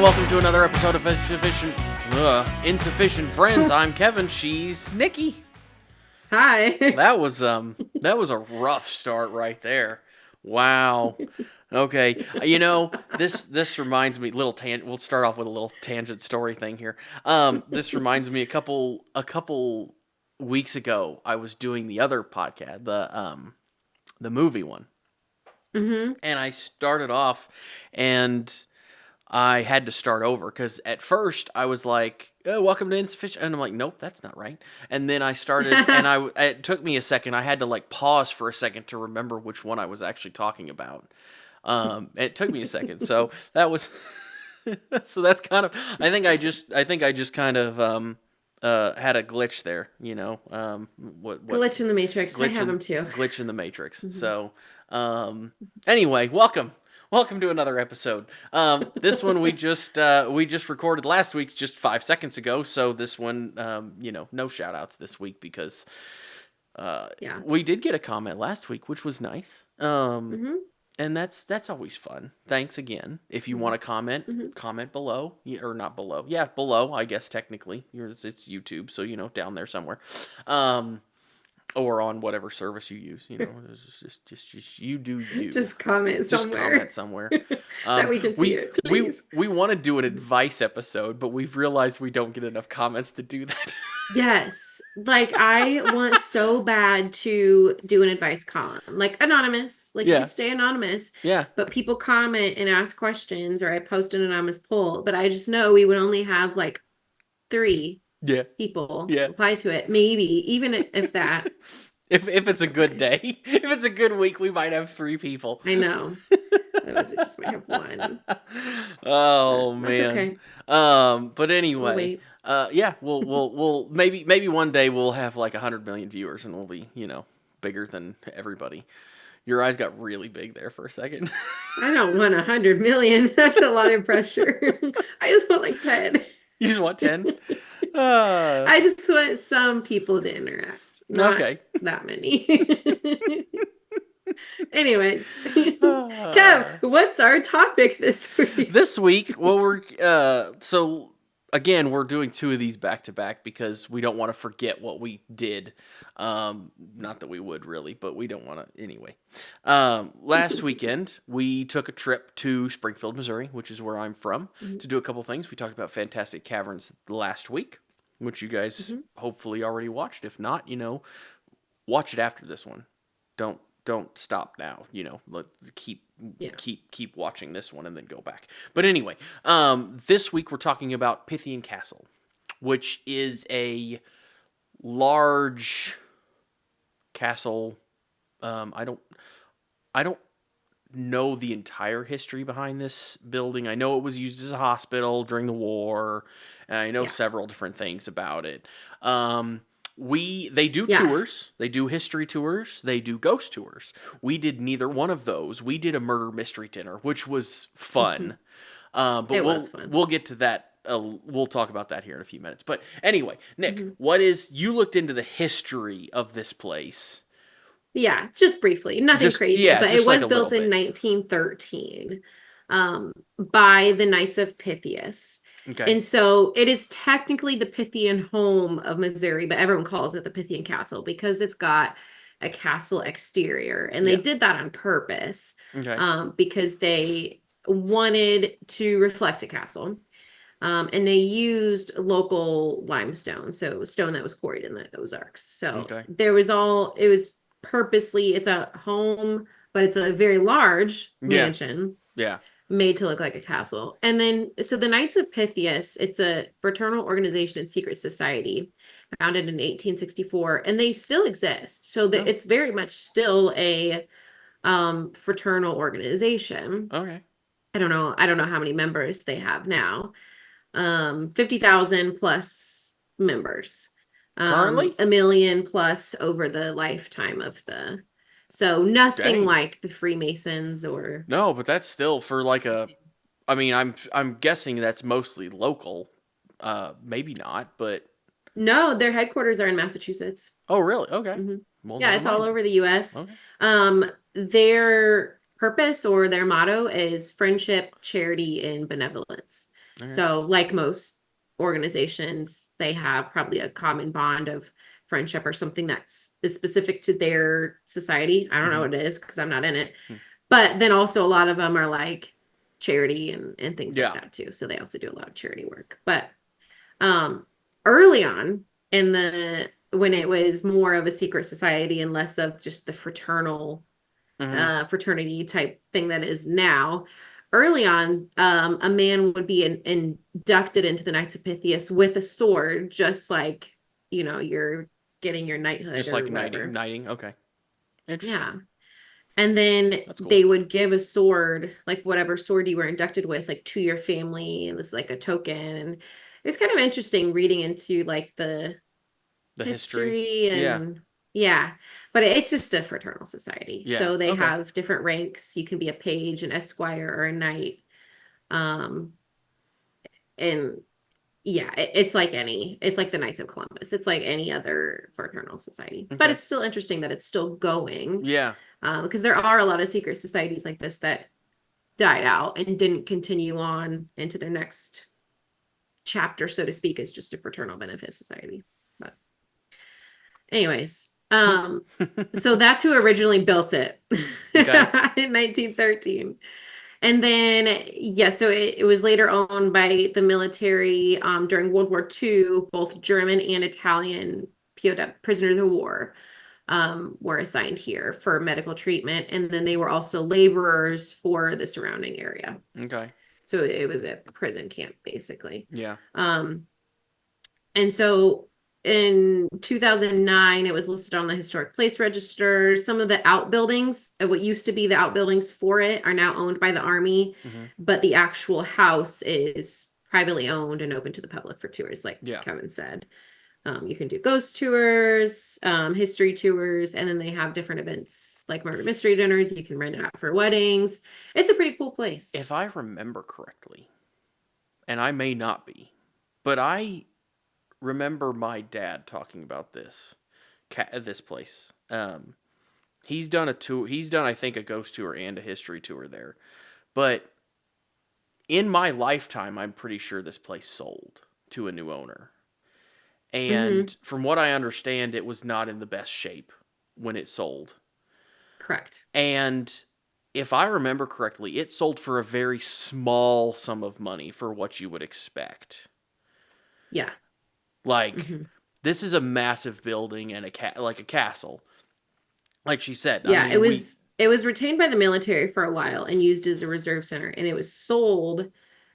and welcome to another episode of Insufficient Friends. I'm Kevin. She's Nikki. Hi. That was a rough start right there. Wow. Okay. This reminds me. We'll start off with a little tangent story thing here. This reminds me a couple weeks ago. I was doing the other podcast, the movie one, Mm-hmm. and I started off and I had to start over because at first I was like, oh, welcome to Insufficient. And I'm like, nope, that's not right. And then I started and it took me a second. I had to like pause for a second to remember which one I was actually talking about. It took me a second. So that was, so that's kind of, I think I just kind of, had a glitch there, Glitch in the Matrix. I have them too. Glitch in the Matrix. Mm-hmm. So, anyway, welcome to another episode. This one we just recorded last week, just 5 seconds ago. So this one, no shout outs this week because, we did get a comment last week, which was nice. Mm-hmm. And that's always fun. Thanks again. If you want to comment, comment below, or not below. Yeah, below, I guess technically. It's YouTube, so down there somewhere. Or on whatever service you use, it's just you do you. Just comment somewhere. Just comment somewhere. That we can see it, please. We want to do an advice episode, but we've realized we don't get enough comments to do that. Yes. Like, I want so bad to do an advice column. Like, anonymous. Like, you can stay anonymous. Yeah. But people comment and ask questions, or I post an anonymous poll. But I just know we would only have, like, 3 people reply to it. Maybe. Even if that. If it's a good day. If it's a good week, we might have 3 people. I know. Otherwise, we just might have 1. Oh, man. That's okay. But anyway. We'll maybe one day we'll have like 100 million viewers and we'll be, bigger than everybody. Your eyes got really big there for a second. I don't want 100 million. That's a lot of pressure. I just want like 10. You just want 10? I just want some people to interact. Not that many. Anyways. Kev, what's our topic this week? This week, we're again, we're doing 2 of these back to back because we don't want to forget what we did. Not that we would really, but we don't want to anyway. Last weekend, we took a trip to Springfield, Missouri, which is where I'm from, to do a couple things. We talked about Fantastic Caverns last week, which you guys hopefully already watched. If not, watch it after this one. Don't stop now. Let's keep watching this one and then go back. But anyway, this week we're talking about Pythian Castle, which is a large castle. I don't know the entire history behind this building. I know it was used as a hospital during the war, and I know several different things about it. They do tours. They do history tours. They do ghost tours. We did neither one of those. We did a murder mystery dinner, which was fun. But we'll get to that. We'll talk about that here in a few minutes. But anyway, Nick, you looked into the history of this place? Yeah, just briefly. Nothing crazy. But it was built in 1913 by the Knights of Pythias. Okay. And so it is technically the Pythian home of Missouri, but everyone calls it the Pythian Castle because it's got a castle exterior. And they did that on purpose because they wanted to reflect a castle. And they used local limestone, so stone that was quarried in the Ozarks. So it was purposely, it's a home, but it's a very large mansion. Yeah. Made to look like a castle. And then, so the Knights of Pythias, it's a fraternal organization and secret society founded in 1864, and they still exist. So it's very much still a fraternal organization. Okay. I don't know how many members they have now. 50,000 plus members. Currently? 1 million plus over the lifetime of the... So nothing like the Freemasons or... No, but that's still for like I'm guessing that's mostly local. Maybe not, but... No, their headquarters are in Massachusetts. Oh, really? Okay. Mm-hmm. Well, yeah, it's all over the U.S. Okay. Their purpose or their motto is friendship, charity, and benevolence. Okay. So, like most organizations, they have probably a common bond of friendship or something is specific to their society. I don't know Mm-hmm. what it is because I'm not in it. But then also a lot of them are like charity and things like Yeah. that too. So they also do a lot of charity work. But um early on in the when it was more of a secret society and less of just the Mm-hmm. fraternity type thing that is now. Early on, a man would be inducted into the Knights of Pythias with a sword, just like, you're getting your knighthood Just or like whatever. knighting. Okay. Interesting. Yeah. And then That's cool. they would give a sword, like whatever sword you were inducted with, like to your family, and this like a token. And it's kind of interesting reading into like the The history. history Yeah. and yeah, but it's just a fraternal society. Yeah. So they Okay. have different ranks. You can be a page, an esquire, or a knight. Um, and yeah, it's like the Knights of Columbus. It's like any other fraternal society, but Okay. it's still interesting that it's still going, Yeah. because there are a lot of secret societies like this that died out and didn't continue on into their next chapter, so to speak, as just a fraternal benefit society. But anyways, so that's who originally built it Okay. in 1913. And then, yeah, so it was later owned by the military during World War II. Both German and Italian POW, prisoners of war, were assigned here for medical treatment. And then they were also laborers for the surrounding area. Okay. So it was a prison camp, basically. Yeah. Um, and so in 2009, it was listed on the Historic Place Register. Some of the outbuildings, what used to be the outbuildings for it, are now owned by the Army, Mm-hmm. but the actual house is privately owned and open to the public for tours, like Yeah. Kevin said. You can do ghost tours, history tours, and then they have different events like murder mystery dinners. You can rent it out for weddings. It's a pretty cool place. If I remember correctly, and I may not be, but I remember my dad talking about this place. He's done a tour. He's done, I think, a ghost tour and a history tour there. But in my lifetime, I'm pretty sure this place sold to a new owner. Hmm. And from what I understand, it was not in the best shape when it sold. Correct. And if I remember correctly, it sold for a very small sum of money for what you would expect. Yeah. Like, Hmm. this is a massive building and like a castle. Like she said, I Yeah, it mean, was it was retained by the military for a while and used as a reserve center, and it was sold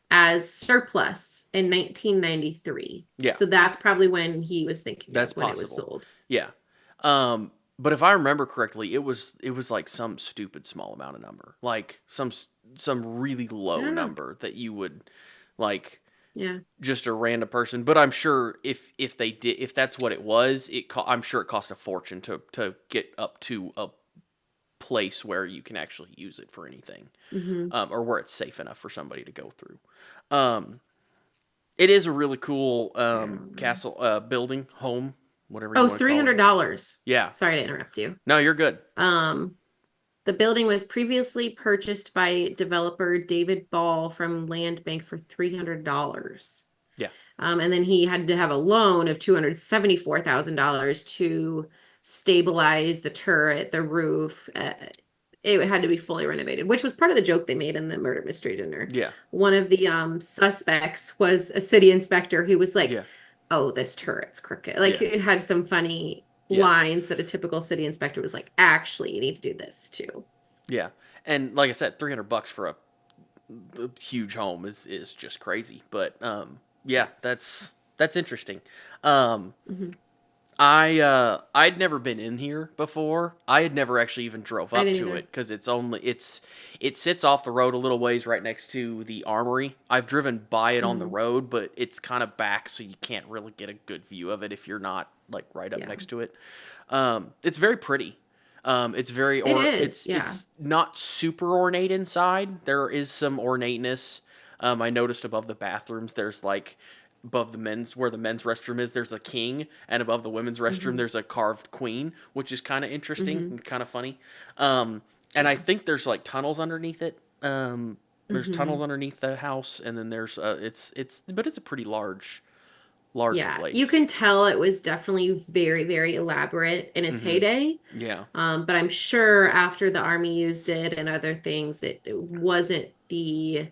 as surplus in 1993. yeah, So that's probably when he was thinking of that's when it was possible. sold. Yeah. But if I remember correctly, it was like some stupid small amount of number. Like some really I low don't know. number that you would like Yeah. just a random person. But I'm sure if that's what it was, I'm sure it cost a fortune to get up to a place where you can actually use it for anything, Hmm. or where it's safe enough for somebody to go through. Um, it is a really cool castle, building, home, whatever you Oh, want to call it. $300. Yeah. Sorry to interrupt you. No, you're good. Um, the building was previously purchased by developer David Ball from Land Bank for $300. Yeah. And then he had to have a loan of $274,000 to stabilize the turret, the roof. It had to be fully renovated, which was part of the joke they made in the murder mystery dinner. Yeah. One of the suspects was a city inspector who was like, Yeah. "Oh, this turret's crooked." Like Yeah. it had some funny Yeah. lines that a typical city inspector was like, "Actually, you need to do this too." Yeah. And like I said, $300 for a huge home is just crazy. But yeah, that's interesting. Um, Hmm. I'd never been in here before. I had never actually even drove I up didn't to either. it because it sits off the road a little ways right next to the armory. I've driven by it on the Hmm. road, but it's kind of back, so you can't really get a good view of it if you're not like right up Yeah, next to it. It's very pretty. It's very it or is. Yeah. it's not super ornate inside. There is some ornateness. I noticed above the bathrooms, there's like above the men's where the men's restroom is, there's a king, and above the women's restroom, Hmm. there's a carved queen, which is kind of interesting Hmm. and kind of funny. And I Yeah. think there's like tunnels underneath it. There's tunnels Hmm. underneath the house, and then there's but it's a pretty large Yeah, you place. can tell it was definitely very, very elaborate in its Mm-hmm. heyday. Yeah. But I'm sure after the army used it and other things, it wasn't the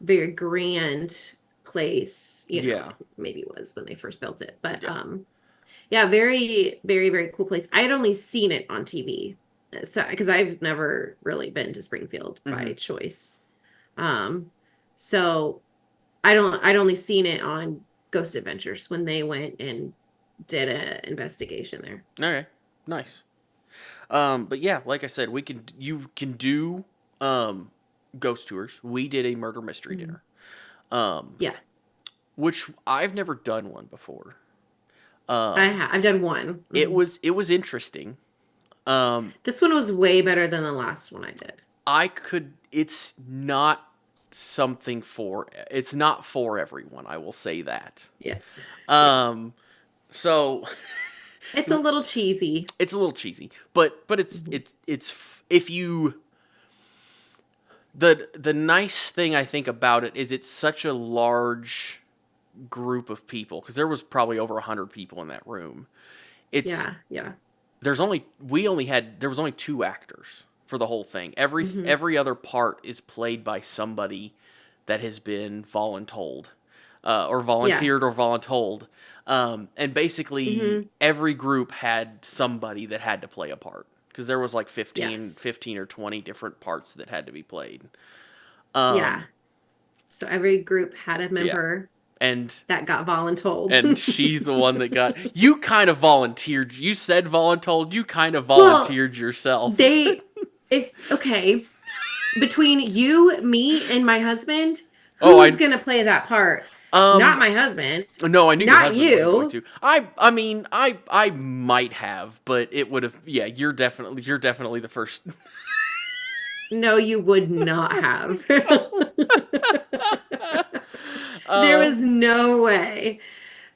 very grand place, Yeah. maybe it was when they first built it. But Yeah. yeah, very, very, very cool place. I had only seen it on TV. So because I've never really been to Springfield Mm-hmm. by choice. Um, so I'd only seen it on Ghost Adventures when they went and did an investigation there. Okay. Nice. But yeah, like I said, you can do um ghost tours. We did a murder mystery Mhm. dinner. Um, Yeah, which I've never done one before. Um, I've done one. Mhm. it was interesting. Um, This one was way better than the last one I did. it's not something for it's not for everyone, I will say that. Yeah. Yeah. Um, so It's a little cheesy. it's a little cheesy, but Mhm. it's if you the nice thing I think about it is it's such a large group of people because there was probably over 100 people in that room. It's Yeah, yeah. there was only two actors for the whole thing. Hmm. Every other part is played by somebody that has been voluntold, or Yeah. volunteered or voluntold. And basically Hmm. every group had somebody that had to play a part because there was like Yes. 15 or 20 different parts that had to be played. Yeah. Um, So every group had a yeah, member and that got voluntold. she's the one that got you kind of volunteered. You said voluntold. You kind of Well, volunteered yourself. they, if, okay, between you, me, and my husband, Oh, who's gonna play that part? Not um my husband, no, I knew your not husband wasn't going you. to. I mean, I might have, but it would have. Yeah, you're definitely the first. No, you would not have. There uh, was no way.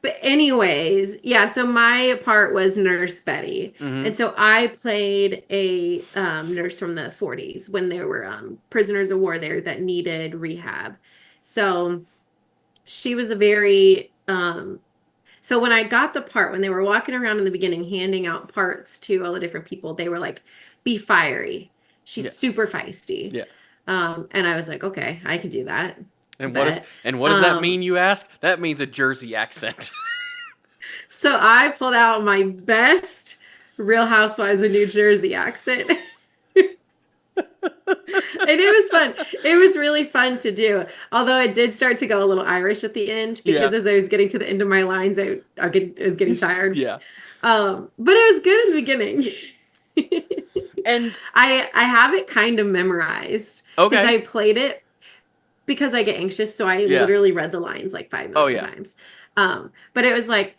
But anyways, yeah, so my part was Nurse Betty. mhm. And so I played a nurse from the 40s when there were prisoners of war there that needed rehab. So she was a very so when I got the part, when they were walking around in the beginning handing out parts to all the different people, they were like, be fiery. Yeah, She's super feisty. yeah. And I was like, okay, I can do that. Bet. And what does that Um, mean? You ask. That means a Jersey accent. so I pulled out my best Real Housewives of New Jersey accent. And it was fun. It was really fun to do. Although it did start to go a little Irish at the end Yeah, because as I was getting to the end of my lines, I was getting tired. yeah. But it was good in the beginning. And I have it kind of memorized because okay. I played it because I get anxious, so I Yeah. literally read the lines like five Oh million yeah. times. But it was like,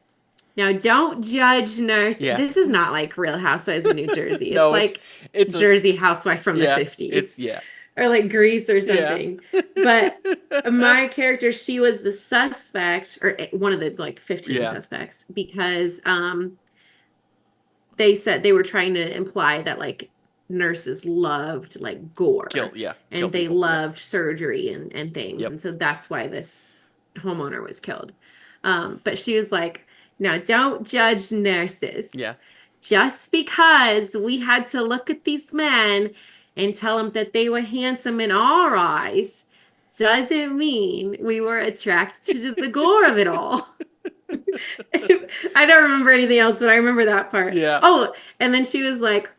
now don't judge nurse. Yeah. This is not like Real Housewives of New Jersey. It's No, like it's a Jersey Housewife from the yeah. It's 50s yeah. or like Grease or Yeah. something. But my character, she was the suspect or one of the like 15 Yeah. suspects because they said they were trying to imply that like nurses loved like gore Kill and they people. Yeah. loved surgery and things. Yep. And so that's why this homeowner was killed. But she was like, now don't judge nurses. Yeah. Just because we had to look at these men and tell them that they were handsome in our eyes doesn't mean we were attracted to the gore of it all. I don't remember anything else, but I remember that part. Yeah. Oh, and then she was like,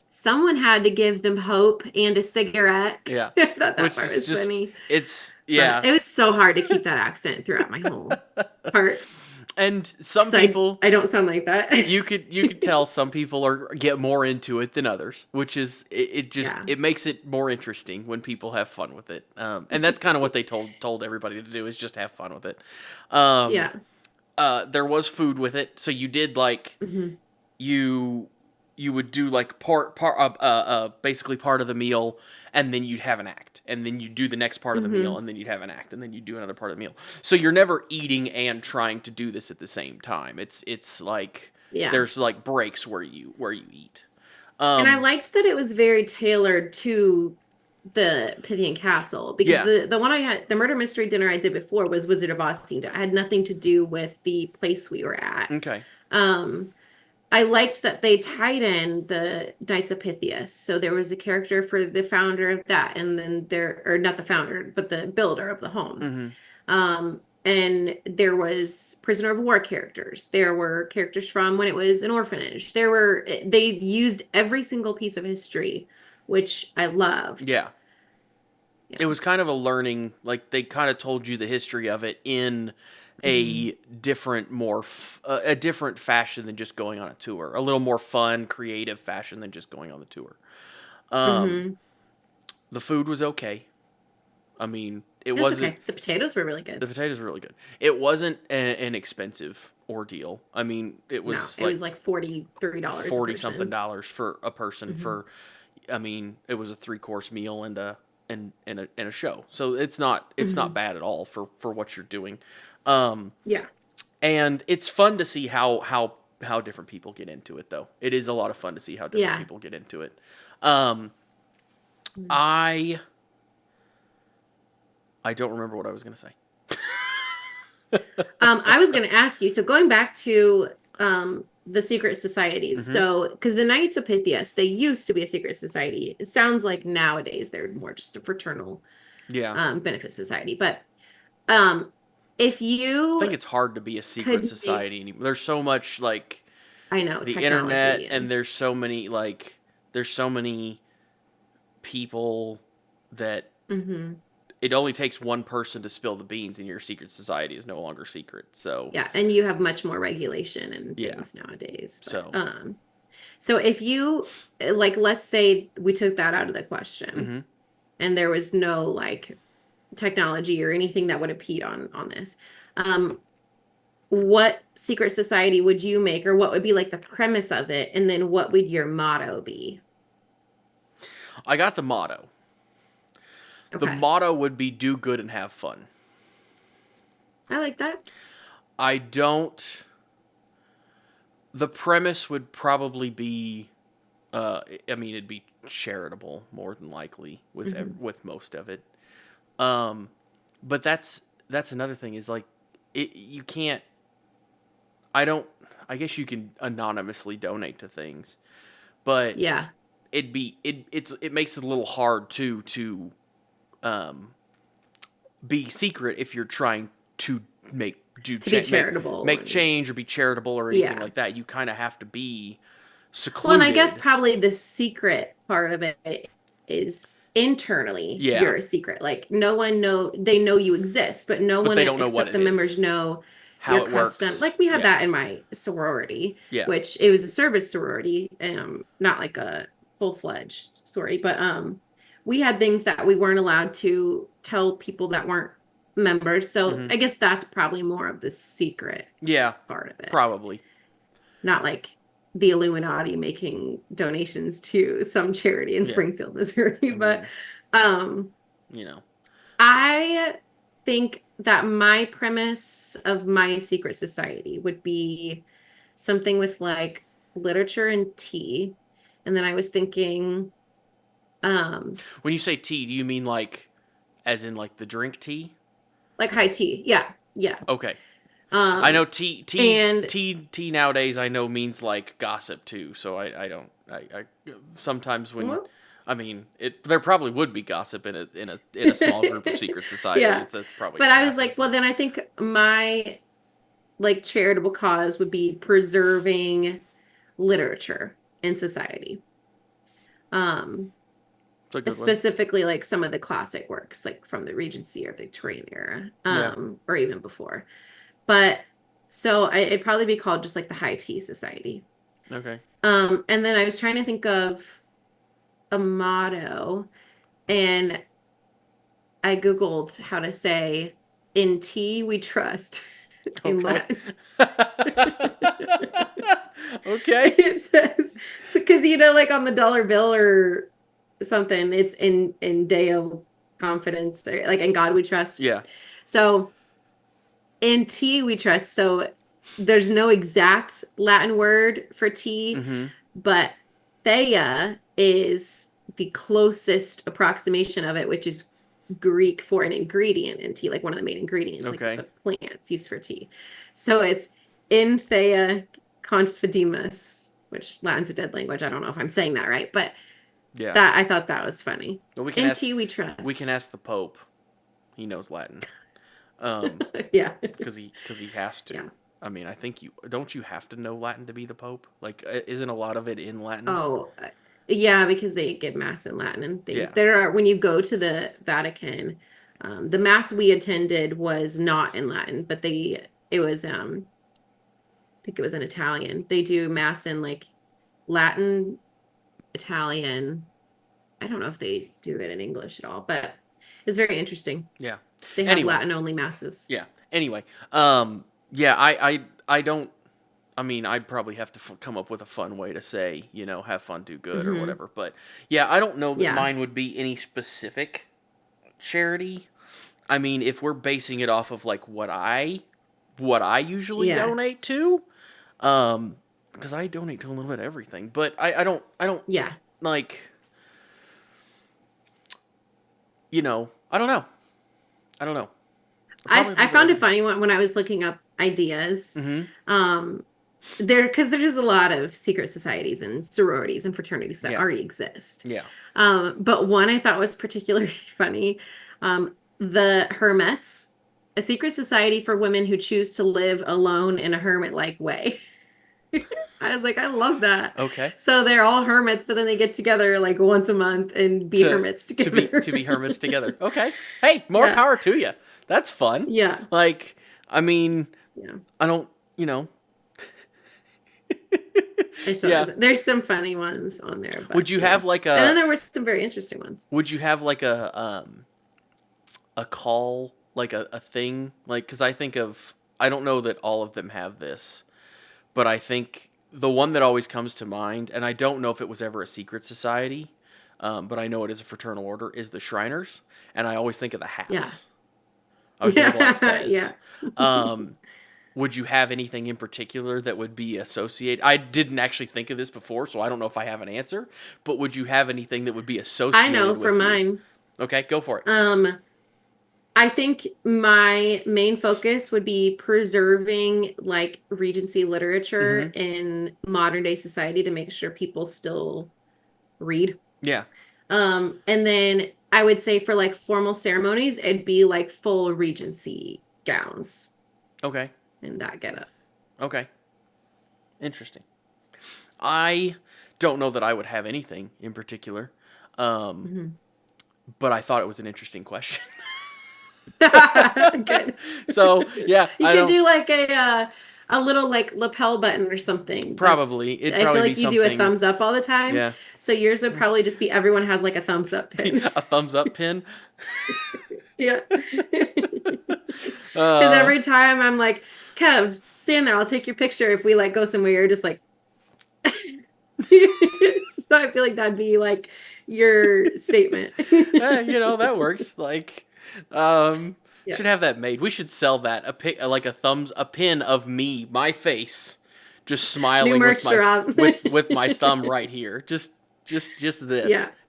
someone had to give them hope and a cigarette. Yeah. I thought that Which part is was just funny. it's But yeah. it was so hard to keep that accent throughout my whole part. And some So people I don't sound like that. you could tell some people get more into it than others, which is it just Yeah. it makes it more interesting when people have fun with it. And that's kind of what they told everybody to do is just have fun with it. Um, Yeah. there was food with it, so you did like Hmm. you you would do like basically part of the meal, and then you'd have an act, and then you'd do the next part of the meal, Hmm. and then you'd have an act, and then you'd do another part of the meal. So you're never eating and trying to do this at the same time. It's like Yeah. there's like breaks where you eat. And I Um, liked that it was very tailored to the Pythian Castle, because Yeah. the one I had, the murder mystery dinner I did before was Wizard of Oz themed. It had nothing to do with the place we were at. Okay. Um, I liked that they tied in the Knights of Pythias. So there was a character for the founder of that, and then there, or not the founder, but the builder of the home. Mm-hmm. And there was prisoner of war characters. There were characters from when it was an orphanage. They used every single piece of history, which I loved. Yeah. Yeah. It was kind of a learning, like they kind of told you the history of it in Mm-hmm. a different, a different fashion than just going on a tour. A little more fun, creative fashion than just going on the tour. Mm-hmm. The food was okay. I mean, it That's wasn't. okay. The potatoes were really The good. potatoes were really good. It wasn't an expensive ordeal. I mean, it No, was it like was like $43 a 40 something person. dollars for a person Mm-hmm. for. I mean, it was a 3-course meal and a show. So it's not Mm-hmm. bad at all for what you're doing. Yeah. And it's fun to see how different people get into it, though. It is a lot of fun to see how different Yeah. people get into it. Um, I I don't remember what I was going to say. I was going to ask you, so going back to the secret societies. Mm-hmm. So, because the Knights of Pythias, they used to be a secret society. It sounds like nowadays they're more just a fraternal Yeah. benefit society. But um, if I think you it's hard to be a secret could make, society anymore. There's so much like I know, the internet, technology and and there's so many people that hmm it only takes one person to spill the beans, and your secret society is no longer secret. So yeah, and you have much more regulation and yeah. things nowadays. But So so if you like, let's say we took that out of the question mm-hmm. and there was no like technology or anything that would impede on this. Um, what secret society would you make, or what would be like the premise of it, and then what would your motto be? I got the motto. The Okay, motto would be do good and have fun. I like that. I don't. The premise would probably be, I mean, it'd be charitable more than likely Hmm. with most of it. Um, but that's another thing is like, you can't. I don't. I guess you can anonymously donate to things, but Yeah, it makes it a little hard to um, be secret if you're trying to make do to be cha- make charitable make and change or be charitable or anything yeah. like that. You kind of have to be Well, and I guess secluded. probably the secret part of it is internally Yeah, you're a secret. Like no one know they know you exist, but no but one they don't know what except the it members is, know how your it custom. works. Like we had Yeah, that in my sorority, yeah. which it was a service sorority, not like a full-fledged sorority, but we had things that we weren't allowed to tell people that weren't members. So Hmm. I guess that's probably more of the secret Yeah, part of it, probably. not like the Illuminati making donations to some charity in Yeah, Springfield, Missouri. I But mean, um, you know. I think that my premise of my secret society would be something with like literature and tea. And then I was thinking, um, When you say tea, do you mean like, as in like the drink tea? like high tea. Yeah, yeah. Okay. I know Um, and tea nowadays. I know means like gossip too. So I don't. I sometimes when, well, I mean, there probably would be gossip in a small group of secret society. yeah. That's probably But gonna I was happen. like, well, then I think my like charitable cause would be preserving literature in society. Um, It's a good one. Specifically like some of the classic works, like from the Regency or Victorian era, Yeah. or even before. But so it'd probably be called just like the High Tea Society. Okay. And then I was trying to think of a motto, and I Googled how to say "In tea we trust" in Okay. Latin. Okay. It says so because like on the dollar bill or something, it's in Deo confidence, or, like in God we trust. Yeah. So in tea we trust. So there's no exact Latin word for tea, Mm-hmm. but Thea is the closest approximation of it, which is Greek for an ingredient in tea, like one of the main ingredients, like Okay. the plants used for tea. So it's Inthea confidimus, which Latin's a dead language. I don't know if I'm saying that right, but Yeah. that I thought that was funny. Well, In tea we we can trust. ask the Pope. He knows Latin. Yeah. Because he has to. Yeah. I mean, I think don't you have to know Latin to be the Pope? Like, isn't a lot of it in Latin? Oh, yeah, because they give mass in Latin and things. Yeah. There are, when you go to the Vatican, the mass we attended was not in Latin, but it was, I think it was in Italian. They do mass in like Latin, Italian. I don't know if they do it in English at all, but it's very interesting. Yeah. They have Anyway. Latin only masses. Yeah. Anyway. Yeah. I don't. I mean, I'd probably have to come up with a fun way to say, have fun, do good, or whatever. But yeah, I don't know that Yeah. mine would be any specific charity. I mean, if we're basing it off of like what I usually Yeah. donate to, because I donate to a little bit of everything. But I don't Yeah. like, I don't know. I don't know. I found a funny one when I was looking up ideas. Mm-hmm. Because there's just a lot of secret societies and sororities and fraternities that already exist. Yeah. But one I thought was particularly funny. The Hermits, a secret society for women who choose to live alone in a hermit-like way. I was like, I love that. Okay. So they're all hermits, but then they get together like once a month and be hermits together. To be hermits together. Okay. Hey, more power to you. That's fun. Yeah. Like, I mean, Yeah. I don't, There's some funny ones on there. But, would you have like and then there were some very interesting ones. Would you have like a call, like a thing? Like, because I don't know that all of them have this, but I think the one that always comes to mind, and I don't know if it was ever a secret society, but I know it is a fraternal order, is the Shriners, and I always think of the hats. Yeah. I always think of like feds. Yeah. Would you have anything in particular that would be associated? I didn't actually think of this before, so I don't know if I have an answer, but would you have anything that would be associated I know for mine. Okay, go for it. I think my main focus would be preserving like Regency literature in modern day society to make sure people still read. Yeah. And then I would say for like formal ceremonies, it'd be like full Regency gowns. Okay. And that getup. Okay. Interesting. I don't know that I would have anything in particular, but I thought it was an interesting question. Good. So yeah, you could do like a little like lapel button or something. Probably. I feel like you do a thumbs up all the time. Yeah. So yours would probably just be everyone has like a thumbs up pin. A thumbs up pin. Yeah. Because every time I'm like, Kev, stand there. I'll take your picture. If we like go somewhere, you're just like. So I feel like that'd be like your statement. That works. Like, should have that made. We should sell that a pin of me, my face, just smiling with my thumb right here. Just this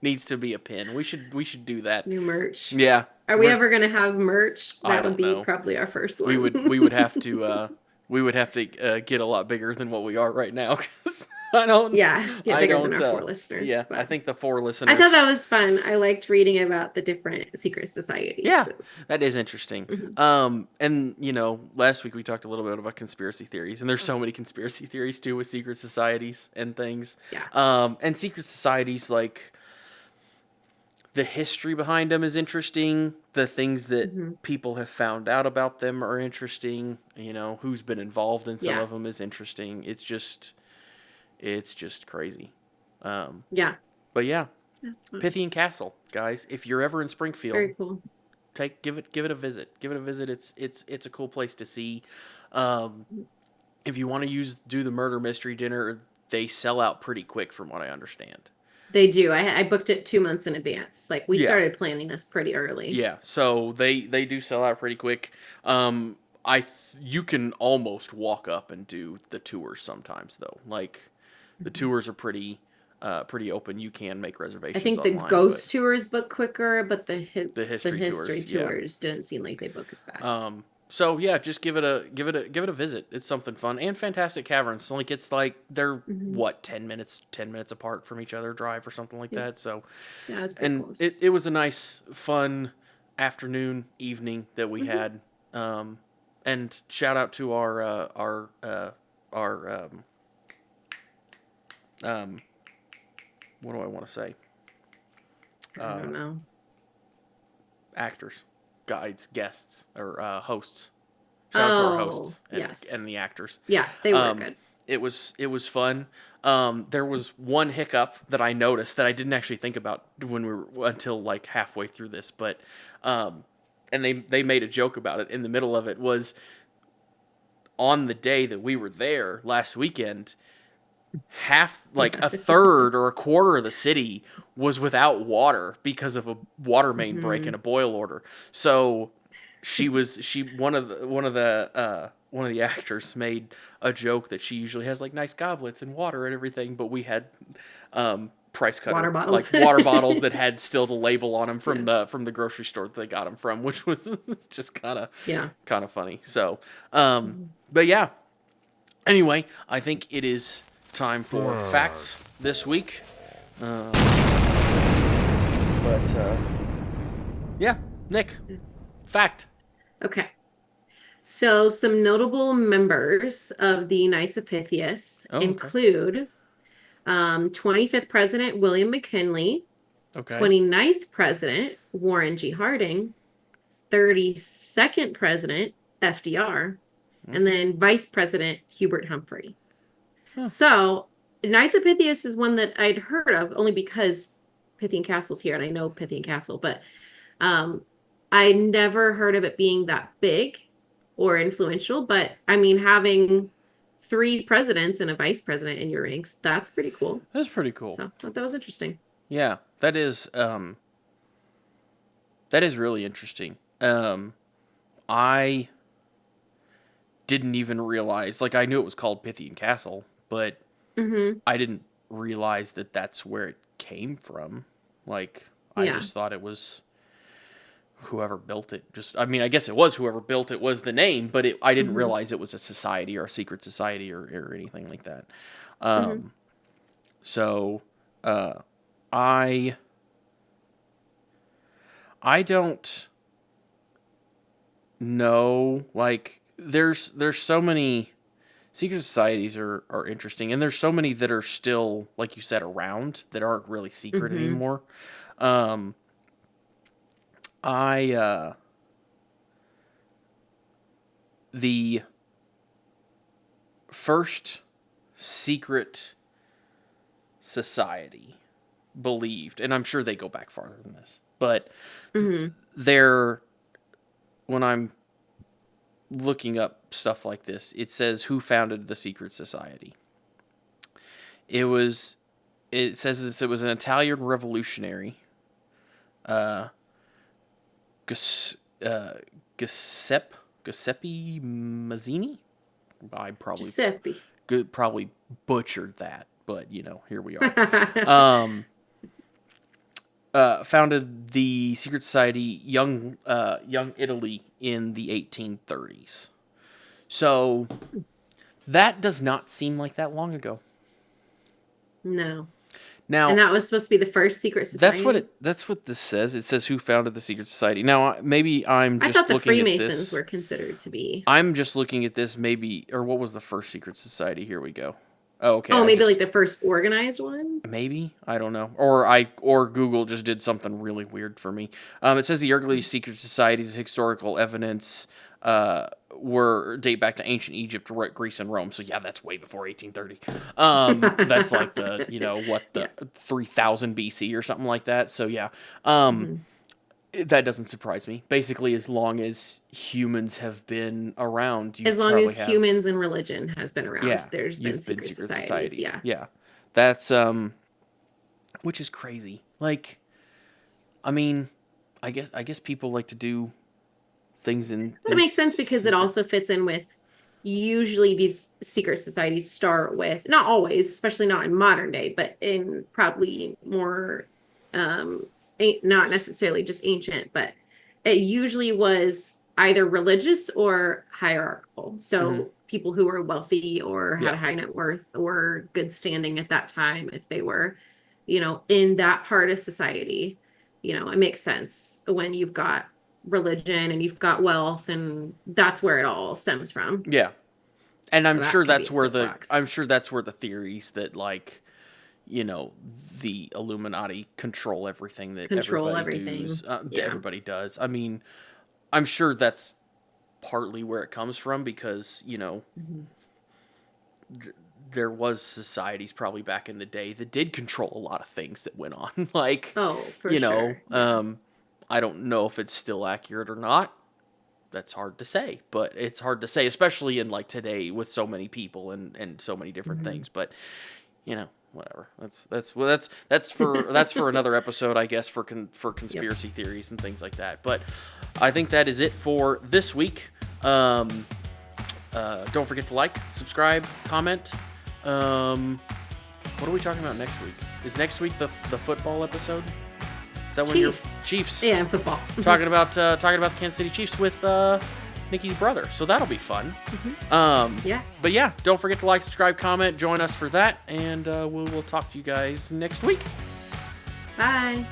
needs to be a pin. We should do that. New merch. Yeah. Are we ever gonna have merch? That would be probably our first one. We would have to get a lot bigger than what we are right now. Cause I don't. Yeah, get bigger than our 4 listeners. Yeah, but I think the 4 listeners. I thought that was fun. I liked reading about the different secret societies. Yeah, that is interesting. And last week we talked a little bit about conspiracy theories, and there's so many conspiracy theories too with secret societies and things. Yeah. And secret societies, like the history behind them is interesting. The things that people have found out about them are interesting. Who's been involved in some of them is interesting. It's just crazy. Yeah. But yeah, Pythian Castle, guys. If you're ever in Springfield, very cool. Give it a visit. Give it a visit. It's a cool place to see. If you want to do the murder mystery dinner, they sell out pretty quick, from what I understand. They do. I booked it 2 months in advance. Like we started planning this pretty early. Yeah, so they do sell out pretty quick. You can almost walk up and do the tours sometimes though. Like the tours are pretty pretty open. You can make I reservations think the online, but ghost tours book quicker, but the the history history tours, yeah. tours didn't seem like they book as fast. So yeah, just give it a visit. It's something fun and fantastic caverns. Like it's like they're Hmm. what 10 minutes apart from each other, drive or something like Yeah, that. So, yeah, it's pretty and close. it was a nice, fun afternoon, evening that we Hmm. had. And shout out to our um, what do I want to say? I don't know. Actors, guides, guests, or hosts. Shout out to our Oh, hosts and yes. the actors. Yeah, they were Um, good. it was fun. There was one hiccup that I noticed that I didn't actually think about when we were until like halfway through this, but and they made a joke about it in the middle of it was on the day that we were there last weekend. Half like Yeah. a third or a quarter of the city was without water because of a water main break Hmm. and a boil order. So she one of the actors made a joke that she usually has like nice goblets and water and everything, but we had price Water cutter like bottles. water bottles that had still the label on them Yeah. from the grocery store that they got them from, which was just Yeah. kind of funny. So but yeah, anyway, I think it is time for facts this week. But yeah, Nick, fact. Okay. So, some notable members of the Knights of Pythias Oh, okay. include 25th President William McKinley, Okay. 29th President Warren G. Harding, 32nd President FDR, and Okay. then Vice President Hubert Humphrey. Huh. So, Knights of Pythias is one that I'd heard of only because Pythian Castle's here and I know Pythian Castle, but um, I never heard of it being that big or influential. But I mean, having three presidents and a vice president in your ranks, that's pretty cool. That's pretty cool. So I thought that was interesting. Yeah, that is really interesting. I didn't even realize, like, I knew it was called Pythian Castle, but Hmm. I didn't realize that that's where it came from. Like, I Yeah. just thought it was whoever built it. Just, I mean, I guess it was whoever built it was the name, but I didn't Hmm. realize it was a society or a secret society or anything like that. Hmm. So, uh, I I don't know. Like, there's so many secret societies are interesting, and there's so many that are still, like you said, around that aren't really secret Hmm. anymore. Um, I the first secret society believed, and I'm sure they go back farther than this, but Hmm. they're when I'm looking up stuff like this, it says who founded the secret society. It was it says it was an Italian revolutionary, uh, Gus, Giuseppe Giuseppe Mazzini. I Giuseppe. probably butchered that, but here we are. Um, founded the secret society Young Italy in the 1830s. So that does not seem like that long ago. No. And Now, that was supposed to be the first secret society. that's what this says. It says who founded the secret society. Now, maybe I'm I just thought the looking at Freemasons this. were considered to be. I'm just looking at this maybe, or what was the first secret society? Here we go. Oh, okay. Oh, maybe like the first organized one? Maybe, I don't know, or Google just did something really weird for me. It says the early secret societies historical evidence were date back to ancient Egypt, Greece, and Rome. So yeah, that's way before 1830. That's like the Yeah. 3000 BC or something like that. So yeah, um, Mhm. that doesn't surprise me. Basically, as long as humans have been around, you As long probably as have. humans and religion has been around, Yeah, there's been you've been secret secret societies. societies. Yeah. Yeah, that's which is crazy. Like, I mean, I guess people like to do things in But it makes sense because it secret. also fits in with usually these secret societies start with, not always, especially not in modern day, but in probably more, um, not necessarily just ancient, but it usually was either religious or hierarchical. Mm-hmm. So people who were wealthy or had Yeah. a high net worth or good standing at that time, if they were, in that part of society, it makes sense when you've got religion and you've got wealth, and that's where it all stems from. Yeah. And So that could be a I'm soapbox. sure that's where the theories that, like, the Illuminati control everything that Control everything. Yeah. everybody does. I mean, I'm sure that's partly where it comes from because, Mhm. there was societies probably back in the day that did control a lot of things that went on. Like, Oh, for sure. Yeah. I don't know if it's still accurate or not. That's hard to say, but it's hard to say, especially in like today with so many people and so many different Mhm. things. But whatever. That's for another episode, I guess, for Yep. conspiracy theories and things like that. But I think that is it for this week. Don't forget to like, subscribe, comment. What are we talking about next week? Is next week the football episode? Is that when Chiefs. you're Chiefs? Yeah, football. talking about the Kansas City Chiefs with Nikki's brother. So that'll be fun. Yeah. But yeah, don't forget to like, subscribe, comment, join us for that, and we'll talk to you guys next week. Bye.